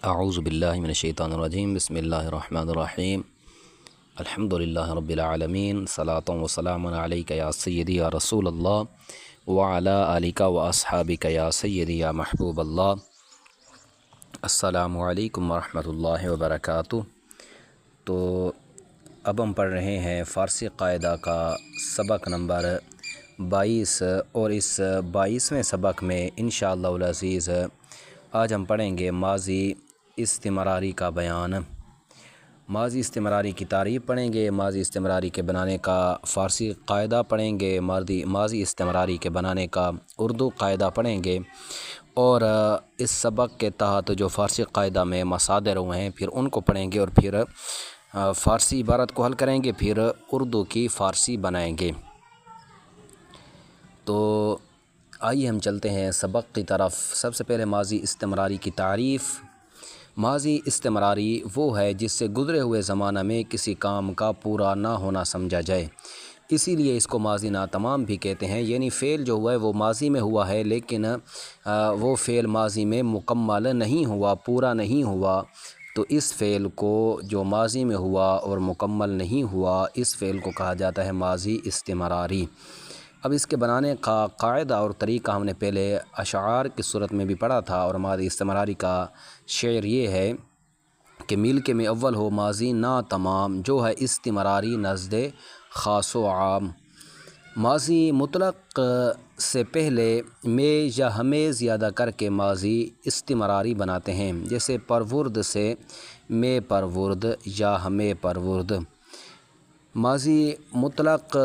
اعوذ باللہ من الشیطان الرجیم بسم اللہ الرحمن الرحیم الحمدللہ رب العالمین صلاۃ و سلام علیک یا سیدی یا رسول اللہ وعلی آلک و اصحابک یا سیدی یا محبوب اللہ۔ السلام علیکم ورحمۃ اللہ وبرکاتہ۔ تو اب ہم پڑھ رہے ہیں فارسی قاعدہ کا سبق نمبر 22 اور اس 22ویں سبق میں انشاءاللہ العزیز آج ہم پڑھیں گے ماضی استمراری کا بیان۔ ماضی استمراری کی تعریف پڑھیں گے، ماضی استمراری کے بنانے کا فارسی قاعدہ پڑھیں گے، ماضی استمراری کے بنانے کا اردو قاعدہ پڑھیں گے، اور اس سبق کے تحت جو فارسی قاعدہ میں مصادر ہوئے ہیں پھر ان کو پڑھیں گے، اور پھر فارسی عبارت کو حل کریں گے، پھر اردو کی فارسی بنائیں گے۔ تو آئیے ہم چلتے ہیں سبق کی طرف۔ سب سے پہلے ماضی استمراری کی تعریف۔ ماضی استمراری وہ ہے جس سے گزرے ہوئے زمانہ میں کسی کام کا پورا نہ ہونا سمجھا جائے، اسی لیے اس کو ماضی ناتمام بھی کہتے ہیں۔ یعنی فعل جو ہوا ہے وہ ماضی میں ہوا ہے، لیکن وہ فعل ماضی میں مکمل نہیں ہوا، پورا نہیں ہوا، تو اس فعل کو جو ماضی میں ہوا اور مکمل نہیں ہوا، اس فعل کو کہا جاتا ہے ماضی استمراری۔ اب اس کے بنانے کا قاعدہ اور طریقہ ہم نے پہلے اشعار کی صورت میں بھی پڑھا تھا، اور ماضی استمراری کا شعر یہ ہے کہ میل کے میں اول ہو ماضی نا تمام، جو ہے استمراری نزد خاص و عام۔ ماضی مطلق سے پہلے میں یا ہمیں زیادہ کر کے ماضی استمراری بناتے ہیں، جیسے پرورد سے میں پرورد یا ہمیں پرورد۔ ماضی مطلق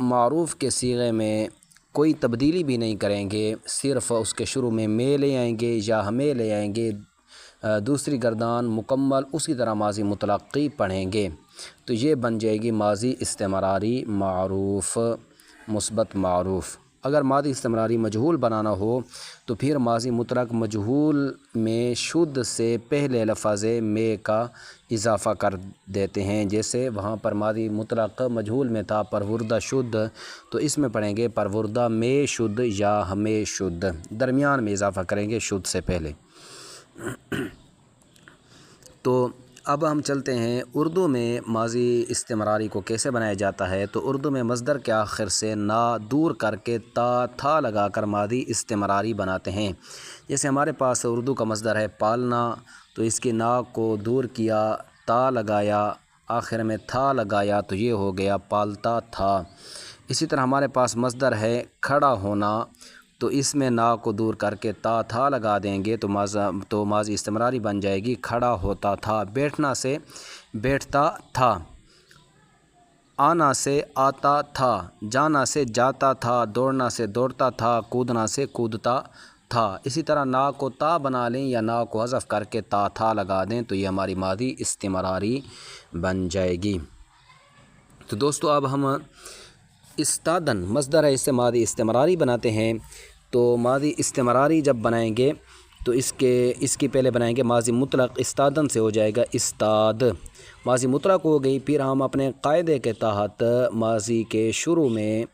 معروف کے صیغے میں کوئی تبدیلی بھی نہیں کریں گے، صرف اس کے شروع میں لے آئیں گے یا ہمیں لے آئیں گے، دوسری گردان مکمل اسی طرح ماضی مطلقی پڑھیں گے، تو یہ بن جائے گی ماضی استمراری معروف مثبت معروف۔ اگر ماضی استمراری مجہول بنانا ہو تو پھر ماضی مطلق مجہول میں شد سے پہلے لفظ میں کا اضافہ کر دیتے ہیں، جیسے وہاں پر ماضی مطلق مجہول میں تھا پروردہ شد، تو اس میں پڑھیں گے پروردہ میں شد یا ہمیں شد، درمیان میں اضافہ کریں گے شد سے پہلے۔ تو اب ہم چلتے ہیں اردو میں ماضی استمراری کو کیسے بنایا جاتا ہے۔ تو اردو میں مصدر کے آخر سے نا دور کر کے تا تھا لگا کر ماضی استمراری بناتے ہیں۔ جیسے ہمارے پاس اردو کا مصدر ہے پالنا، تو اس کی نا کو دور کیا، تا لگایا، آخر میں تھا لگایا، تو یہ ہو گیا پالتا تھا۔ اسی طرح ہمارے پاس مصدر ہے کھڑا ہونا، تو اس میں نا کو دور کر کے تا تھا لگا دیں گے تو ماضی استمراری بن جائے گی کھڑا ہوتا تھا۔ بیٹھنا سے بیٹھتا تھا، آنا سے آتا تھا، جانا سے جاتا تھا، دوڑنا سے دوڑتا تھا، کودنا سے کودتا تھا۔ اسی طرح نا کو تا بنا لیں یا نا کو حذف کر کے تا تھا لگا دیں تو یہ ہماری ماضی استمراری بن جائے گی۔ تو دوستو اب ہم استادن مصدر ہے، اس سے ماضی استمراری بناتے ہیں۔ تو ماضی استمراری جب بنائیں گے تو اس کی پہلے بنائیں گے ماضی مطلق، استادن سے ہو جائے گا استاد، ماضی مطلق ہو گئی، پھر ہم اپنے قاعدے کے تحت ماضی کے شروع میں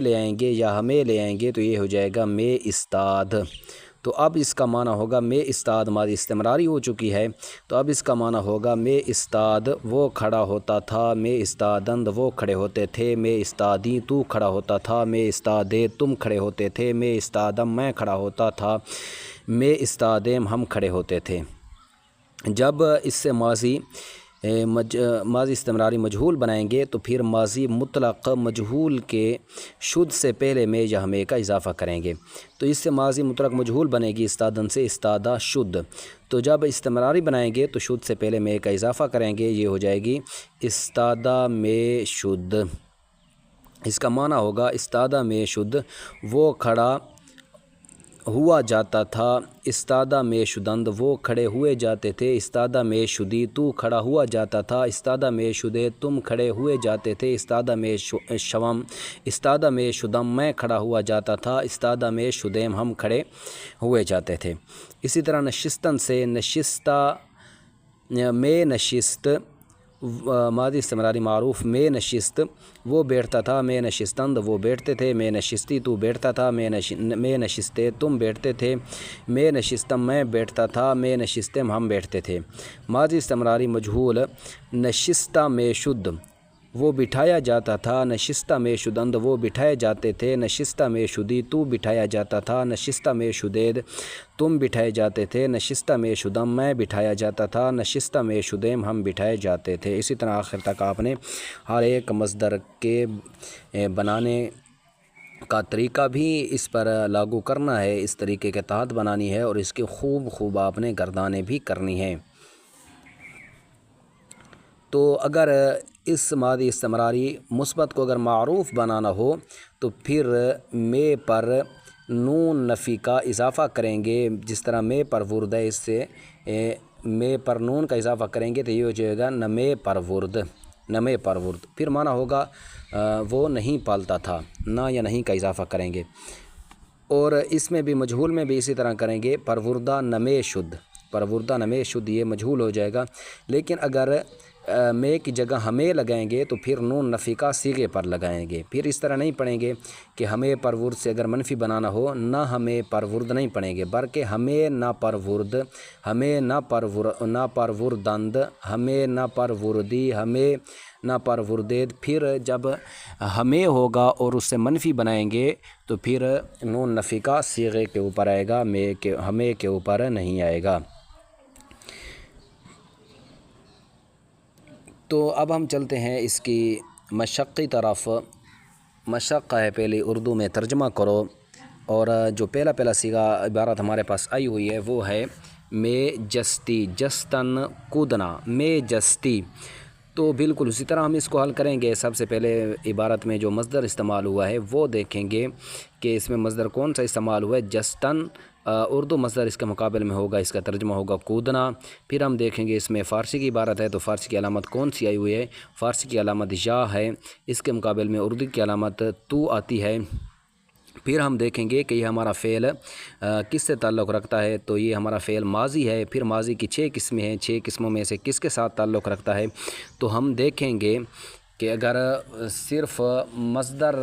لے آئیں گے یا ہمیں لے آئیں گے، تو یہ ہو جائے گا میں استاد۔ تو اب اس کا معنی ہوگا میں استاد ماضی استمراری ہو چکی ہے، تو اب اس کا معنی ہوگا میں استاد وہ کھڑا ہوتا تھا، میں استادند وہ کھڑے ہوتے تھے، میں استادی تو کھڑا ہوتا تھا، میں استادے تم کھڑے ہوتے تھے، میں استادم میں کھڑا ہوتا تھا، میں استادیم ہم کھڑے ہوتے تھے۔ جب اس سے ماضی استمراری مجہول بنائیں گے تو پھر ماضی مطلق مجہول کے شد سے پہلے میں یا ہمیں کا اضافہ کریں گے، تو اس سے ماضی مطلق مجہول بنے گی استادن سے استادہ شد۔ تو جب استمراری بنائیں گے تو شد سے پہلے میں کا اضافہ کریں گے، یہ ہو جائے گی استادہ میں شد۔ اس کا معنی ہوگا استادہ میں شد وہ کھڑا ہوا جاتا تھا، استادہ میں شدند وہ کھڑے ہوئے جاتے تھے، استادہ میں شدی تو کھڑا ہوا جاتا تھا، استادہ میں شدے تم کھڑے ہوئے جاتے تھے، استادہ میں شوم استادہ میں شدم میں کھڑا ہوا جاتا تھا، استادہ میں شدیم ہم کھڑے ہوئے جاتے تھے۔ اسی طرح نشستن سے نشستہ میں نشست ماضی استمراری معروف میں نشست وہ بیٹھتا تھا، میں نشستند وہ بیٹھتے تھے، میں نشستی تو بیٹھتا تھا، میں نشستے تم بیٹھتے تھے، میں نشستم میں بیٹھتا تھا، میں نشستم ہم بیٹھتے تھے۔ ماضی استمراری مجہول نشستہ میں شد وہ بٹھایا جاتا تھا، نشستہ میں شدند وہ بٹھائے جاتے تھے، نشستہ میں شدی تو بٹھایا جاتا تھا، نشستہ میں شدید تم بٹھائے جاتے تھے، نشستہ میں شدم میں بٹھایا جاتا تھا، نشستہ میں شدیم ہم بٹھائے جاتے تھے۔ اسی طرح آخر تک آپ نے ہر ایک مصدر کے بنانے کا طریقہ بھی اس پر لاگو کرنا ہے، اس طریقے کے تحت بنانی ہے اور اس کی خوب آپ نے گردانیں بھی کرنی ہیں۔ تو اگر اس ماضی استمراری مثبت کو اگر معروف بنانا ہو تو پھر میں پر نون نفی کا اضافہ کریں گے، جس طرح میں پر ورد ہے، اس سے میں پر نون کا اضافہ کریں گے تو یہ ہو جائے گا نمے پر ورد، نمے پر ورد، پھر معنی ہوگا وہ نہیں پالتا تھا، نہ یا نہیں کا اضافہ کریں گے۔ اور اس میں بھی مجہول میں بھی اسی طرح کریں گے، پروردہ نمے شد، پروردہ نمے شد یہ مجہول ہو جائے گا، لیکن اگر میں کی جگہ ہمیں لگائیں گے تو پھر نون نفی کا صیغے پر لگائیں گے، پھر اس طرح نہیں پڑھیں گے کہ ہمیں پرورد سے اگر منفی بنانا ہو نہ ہمیں پرورد نہیں پڑھیں گے، بلکہ ہمیں نہ پرورد، ہمیں نہ پروردند، ہمیں نہ پروردی، ہمیں نہ پروردید۔ پھر جب ہمیں ہوگا اور اس سے منفی بنائیں گے تو پھر نون نفی کا صیغے کے اوپر آئے گا، ہمیں کے اوپر نہیں آئے گا۔ تو اب ہم چلتے ہیں اس کی مشقی طرف۔ مشق ہے پہلے اردو میں ترجمہ کرو، اور جو پہلا صیغہ عبارت ہمارے پاس آئی ہوئی ہے وہ ہے میں جستی، جستن کودنا، میں جستی۔ تو بالکل اسی طرح ہم اس کو حل کریں گے۔ سب سے پہلے عبارت میں جو مصدر استعمال ہوا ہے وہ دیکھیں گے کہ اس میں مصدر کون سا استعمال ہوا ہے، جستن۔ اردو مصدر اس کے مقابل میں ہوگا، اس کا ترجمہ ہوگا کودنا۔ پھر ہم دیکھیں گے اس میں فارسی کی عبارت ہے تو فارسی کی علامت کون سی آئی ہوئی ہے، فارسی کی علامت یا ہے، اس کے مقابل میں اردو کی علامت تو آتی ہے۔ پھر ہم دیکھیں گے کہ یہ ہمارا فعل کس سے تعلق رکھتا ہے، تو یہ ہمارا فعل ماضی ہے۔ پھر ماضی کی 6 قسمیں ہیں، 6 قسموں میں سے کس کے ساتھ تعلق رکھتا ہے، تو ہم دیکھیں گے کہ اگر صرف مصدر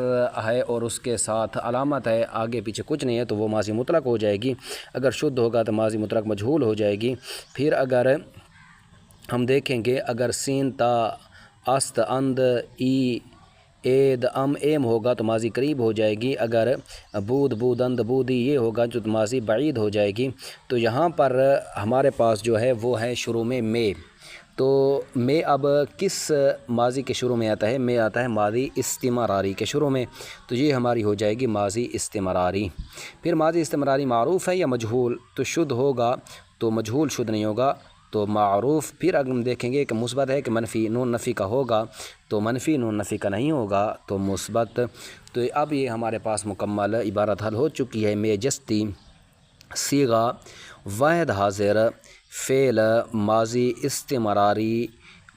ہے اور اس کے ساتھ علامت ہے، آگے پیچھے کچھ نہیں ہے، تو وہ ماضی مطلق ہو جائے گی۔ اگر شدھ ہوگا تو ماضی مطلق مجہول ہو جائے گی۔ پھر اگر ہم دیکھیں گے اگر سین تا است اند ای اید ام ایم ہوگا تو ماضی قریب ہو جائے گی۔ اگر بود بودند بودی یہ ہوگا جو ماضی بعید ہو جائے گی۔ تو یہاں پر ہمارے پاس جو ہے وہ ہے شروع میں۔ تو میں اب کس ماضی کے شروع میں آتا ہے، میں آتا ہے ماضی استمراری کے شروع میں، تو یہ ہماری ہو جائے گی ماضی استمراری۔ پھر ماضی استمراری معروف ہے یا مجہول، تو شدھ ہوگا تو مجہول شدھ نہیں ہوگا تو معروف۔ پھر اگر ہم دیکھیں گے کہ مثبت ہے کہ منفی نون نفی کا ہوگا تو منفی نون نفی کا نہیں ہوگا تو مثبت۔ تو اب یہ ہمارے پاس مکمل عبارت حل ہو چکی ہے۔ میں جستی صیغہ واحد حاضر فعل ماضی استمراری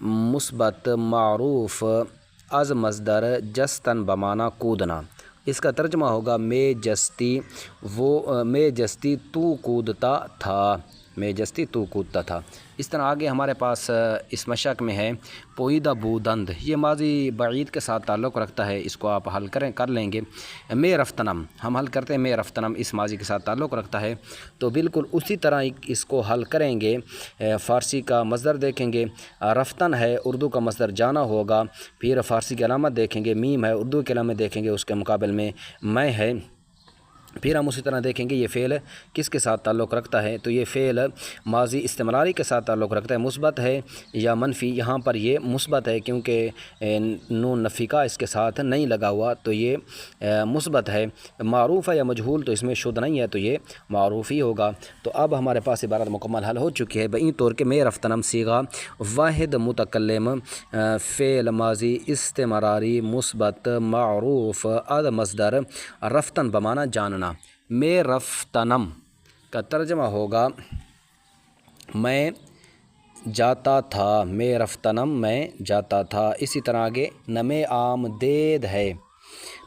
مثبت معروف از مصدر جستن بمعنی کودنا، اس کا ترجمہ ہوگا میں جستی تو کودتا تھا، میں جستی تو کودتا تھا۔ اس طرح آگے ہمارے پاس اس مشق میں ہے پوئیدہ بودند، یہ ماضی بعید کے ساتھ تعلق رکھتا ہے، اس کو آپ حل کر لیں گے۔ میں رفتنم ہم حل کرتے ہیں، میں رفتنم اس ماضی کے ساتھ تعلق رکھتا ہے، تو بالکل اسی طرح اس کو حل کریں گے۔ فارسی کا مصدر دیکھیں گے، رفتن ہے، اردو کا مصدر جانا ہوگا۔ پھر فارسی کی علامت دیکھیں گے، میم ہے، اردو کی علامت دیکھیں گے، اس کے مقابل میں میں ہے۔ پھر ہم اسی طرح دیکھیں گے یہ فعل کس کے ساتھ تعلق رکھتا ہے، تو یہ فعل ماضی استمراری کے ساتھ تعلق رکھتا ہے، مثبت ہے یا منفی۔ یہاں پر یہ مثبت ہے کیونکہ نون نفی کا اس کے ساتھ نہیں لگا ہوا، تو یہ مثبت ہے۔ معروف ہے یا مجہول، تو اس میں شدھ نہیں ہے تو یہ معروف ہی ہوگا۔ تو اب ہمارے پاس عبارت مکمل حل ہو چکی ہے بئی طور کہ میں رفتنم صیغہ واحد متکلم فعل ماضی استمراری مثبت معروف از مصدر رفتن بمعنی جاننا۔ میں رفتنم کا ترجمہ ہوگا میں جاتا تھا، میں رفتنم میں جاتا تھا۔ اسی طرح آگے نمے آمدید ہے،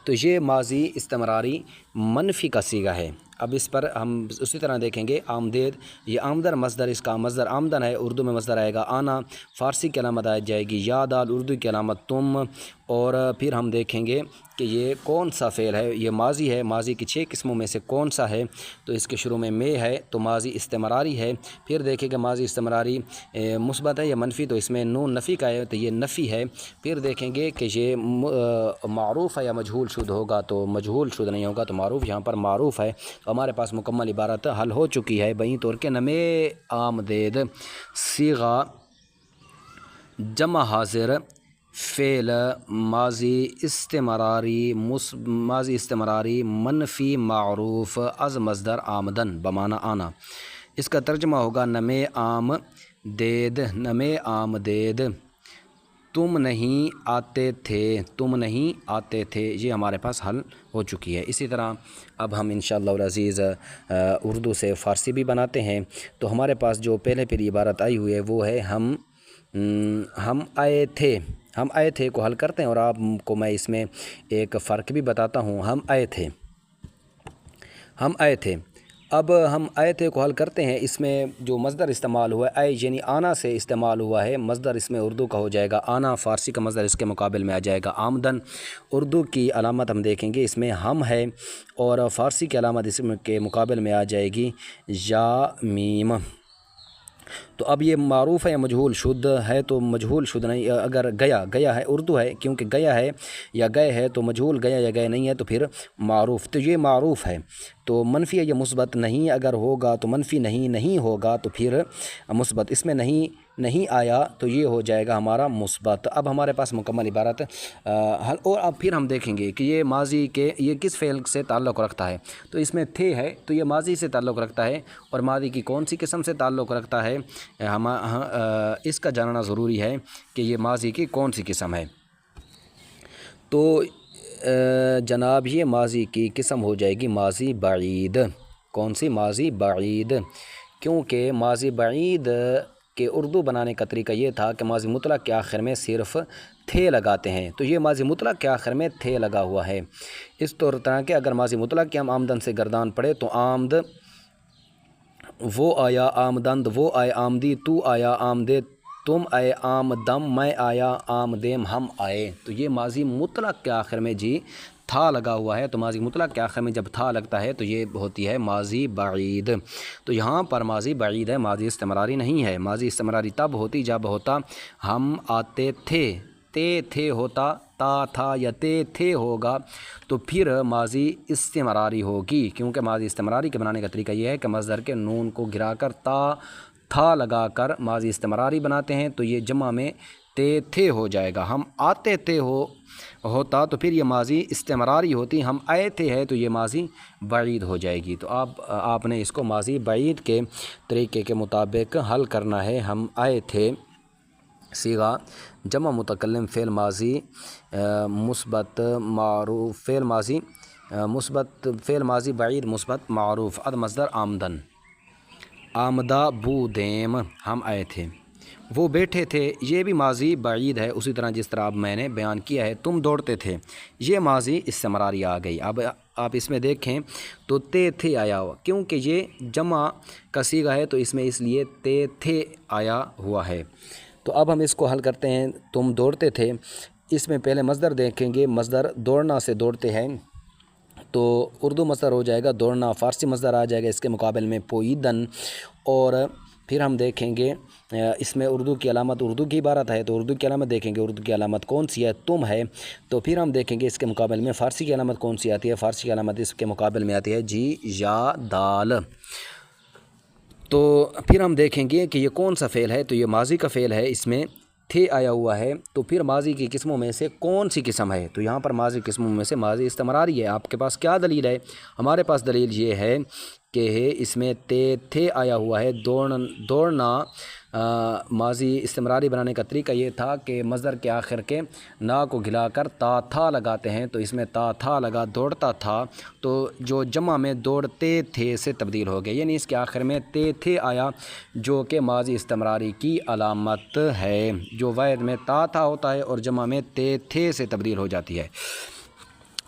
تو یہ ماضی استمراری منفی کا صیغہ ہے۔ اب اس پر ہم اسی طرح دیکھیں گے آمدید، یہ آمدن مصدر، اس کا مصدر آمدن ہے، اردو میں مصدر آئے گا آنا، فارسی کی علامت آ جائے گی یا دال، اردو کی علامت تم، اور پھر ہم دیکھیں گے کہ یہ کون سا فعل ہے، یہ ماضی ہے، ماضی کی 6 قسموں میں سے کون سا ہے، تو اس کے شروع میں ہے تو ماضی استمراری ہے۔ پھر دیکھیں کہ ماضی استمراری مثبت ہے یا منفی، تو اس میں نون نفی کا ہے تو یہ نفی ہے۔ پھر دیکھیں گے کہ یہ معروف ہے یا مجہول شد ہوگا، تو مجہول شد نہیں ہوگا تو معروف، یہاں پر معروف ہے۔ تو ہمارے پاس مکمل عبارت حل ہو چکی ہے۔ بہیں طور کے نمے آمدید صیغہ جمع حاضر فعل ماضی استمراری منفی معروف از مصدر آمدن بمعنی آنا، اس کا ترجمہ ہوگا نمے آمدید، نمے آمدید تم نہیں آتے تھے، تم نہیں آتے تھے، یہ ہمارے پاس حل ہو چکی ہے۔ اسی طرح اب ہم انشاءاللہ العزیز اردو سے فارسی بھی بناتے ہیں۔ تو ہمارے پاس جو پہلے پھر عبارت آئی ہوئی ہے وہ ہے ہم آئے تھے، ہم آئے تھے کو حل کرتے ہیں، اور آپ کو میں اس میں ایک فرق بھی بتاتا ہوں۔ ہم آئے تھے، ہم آئے تھے، اب ہم آئے تھے کو حل کرتے ہیں۔ اس میں جو مصدر استعمال ہوا ہے آئے یعنی آنا سے استعمال ہوا ہے، مصدر اس میں اردو کا ہو جائے گا آنا، فارسی کا مصدر اس کے مقابل میں آ جائے گا آمدن۔ اردو کی علامت ہم دیکھیں گے اس میں ہم ہے، اور فارسی کی علامت اس کے مقابل میں آ جائے گی یا میم۔ تو اب یہ معروف ہے یا مجہول شد ہے، تو مجہول شد نہیں، اگر گیا ہے اردو ہے، کیونکہ گیا ہے یا گئے ہے تو مجہول، گیا یا گئے نہیں ہے تو پھر معروف، تو یہ معروف ہے۔ تو منفی ہے یا مثبت، نہیں اگر ہوگا تو منفی، نہیں ہوگا تو پھر مثبت، اس میں نہیں آیا تو یہ ہو جائے گا ہمارا مثبت۔ اب ہمارے پاس مکمل عبارت حل، اور اب پھر ہم دیکھیں گے کہ یہ ماضی کے یہ کس فعل سے تعلق رکھتا ہے۔ تو اس میں تھے ہے تو یہ ماضی سے تعلق رکھتا ہے، اور ماضی کی کون سی قسم سے تعلق رکھتا ہے اس کا جاننا ضروری ہے کہ یہ ماضی کی کون سی قسم ہے۔ تو جناب یہ ماضی کی قسم ہو جائے گی ماضی بعید۔ کون سی؟ ماضی بعید، کیونکہ ماضی بعید کے اردو بنانے کا طریقہ یہ تھا کہ ماضی مطلق کے آخر میں صرف تھے لگاتے ہیں، تو یہ ماضی مطلق کے آخر میں تھے لگا ہوا ہے۔ اس طرح کہ اگر ماضی مطلق کے ہم آمدن سے گردان پڑے تو آمد وہ آیا، آمدند وہ آئے، آمدی تو آیا، آمدے تم آئے، آمدم میں آیا، آمدیم ہم آئے۔ تو یہ ماضی مطلق کے آخر میں جی تھا لگا ہوا ہے، تو ماضی مطلق کے آخر میں جب تھا لگتا ہے تو یہ ہوتی ہے ماضی بعید۔ تو یہاں پر ماضی بعید ہے، ماضی استمراری نہیں ہے۔ ماضی استمراری تب ہوتی جب ہوتا ہم آتے تھے، تھے ہوتا، تا تھا یا تھے ہوگا تو پھر ماضی استمراری ہوگی، کیونکہ ماضی استمراری کے بنانے کا طریقہ یہ ہے کہ مصدر کے نون کو گرا کر تھا لگا کر ماضی استمراری بناتے ہیں، تو یہ جمع میں تھے ہو جائے گا۔ ہم آتے تھے ہوتا تو پھر یہ ماضی استمراری ہوتی، ہم آئے تھے ہے تو یہ ماضی بعید ہو جائے گی۔ تو آپ نے اس کو ماضی بعید کے طریقے کے مطابق حل کرنا ہے۔ ہم آئے تھے صیغہ جمع متکلم فعل ماضی مثبت معروف، فعل ماضی مثبت، فعل ماضی بعید مثبت معروف، اد مصدر آمدن، آمدہ بودیم، ہم آئے تھے، وہ بیٹھے تھے، یہ بھی ماضی بعید ہے، اسی طرح جس طرح اب میں نے بیان کیا ہے۔ تم دوڑتے تھے، یہ ماضی استمراری آ گئی۔ اب آپ اس میں دیکھیں تو تھے آیا ہوا، کیونکہ یہ جمع کا صیغہ ہے تو اس میں اس لیے تھے آیا ہوا ہے۔ تو اب ہم اس کو حل کرتے ہیں۔ تم دوڑتے تھے، اس میں پہلے مصدر دیکھیں گے، مصدر دوڑنا سے دوڑتے ہیں تو اردو مصدر ہو جائے گا دوڑنا، فارسی مصدر آ جائے گا اس کے مقابل میں پوئیدن، اور پھر ہم دیکھیں گے اس میں اردو کی علامت، اردو کی عبارت ہے تو اردو کی علامت دیکھیں گے، اردو کی علامت کون سی ہے؟ تم ہے۔ تو پھر ہم دیکھیں گے اس کے مقابل میں فارسی کی علامت کون سی آتی ہے؟ فارسی کی علامت اس کے مقابل میں آتی ہے جی یا دال۔ تو پھر ہم دیکھیں گے کہ یہ کون سا فعل ہے، تو یہ ماضی کا فعل ہے، اس میں تھے آیا ہوا ہے، تو پھر ماضی کی قسموں میں سے کون سی قسم ہے؟ تو یہاں پر ماضی قسموں میں سے ماضی استمراری ہے۔ آپ کے پاس کیا دلیل ہے؟ ہمارے پاس دلیل یہ ہے کہ اس میں تھے آیا ہوا ہے، دوڑنا ماضی استمراری بنانے کا طریقہ یہ تھا کہ مصدر کے آخر کے نا کو گھلا کر تھا لگاتے ہیں، تو اس میں تھا لگا، دوڑتا تھا، تو جو جمع میں دوڑتے تھے سے تبدیل ہو گئے، یعنی اس کے آخر میں تھے آیا جو کہ ماضی استمراری کی علامت ہے، جو واحد میں تھا ہوتا ہے اور جمع میں تھے سے تبدیل ہو جاتی ہے۔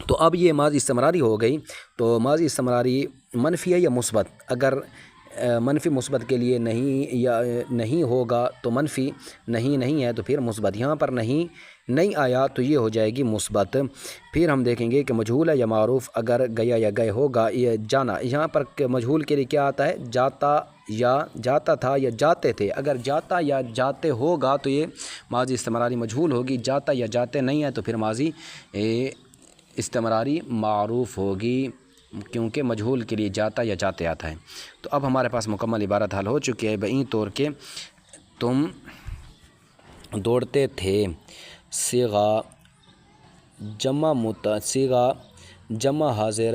تو اب یہ ماضی استمراری ہو گئی، تو ماضی استمراری منفی ہے یا مثبت؟ اگر منفی مثبت کے لیے نہیں یا نہیں ہوگا تو منفی، نہیں ہے تو پھر مثبت۔ یہاں پر نہیں آیا تو یہ ہو جائے گی مثبت۔ پھر ہم دیکھیں گے کہ مجہول ہے یا معروف، اگر گیا یا گئے ہوگا یہ جانا، یہاں پر مجہول کے لیے کیا آتا ہے؟ جاتا یا جاتا تھا یا جاتے تھے۔ اگر جاتا یا جاتے ہوگا تو یہ ماضی استمراری مجہول ہوگی، جاتا یا جاتے نہیں ہے تو پھر ماضی استمراری معروف ہوگی، کیونکہ مجہول کے لیے جاتا یا جاتے آتا ہے۔ تو اب ہمارے پاس مکمل عبارت حل ہو چکی ہے بئیں طور کے تم دوڑتے تھے، صیغہ جمع حاضر،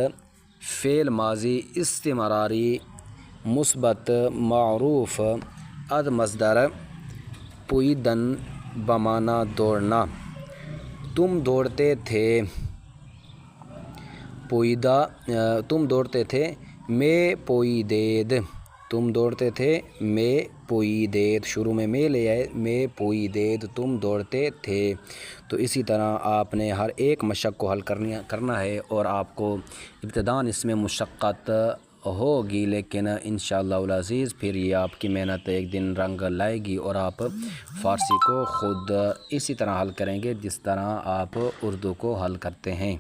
فعل ماضی استمراری مثبت معروف، اد مصدر پوئیدن بمعنی دوڑنا۔ تم دوڑتے تھے، پوئیدہ، تم دوڑتے تھے، میں پوئیدید، تم دوڑتے تھے میں پوئیدید، شروع میں میں لے آئے، میں پوئیدید، تم دوڑتے تھے۔ تو اسی طرح آپ نے ہر ایک مشق کو حل کرنا ہے، اور آپ کو ابتداً اس میں مشقت ہوگی، لیکن انشاءاللہ العزیز پھر یہ آپ کی محنت ایک دن رنگ لائے گی اور آپ فارسی کو خود اسی طرح حل کریں گے جس طرح آپ اردو کو حل کرتے ہیں۔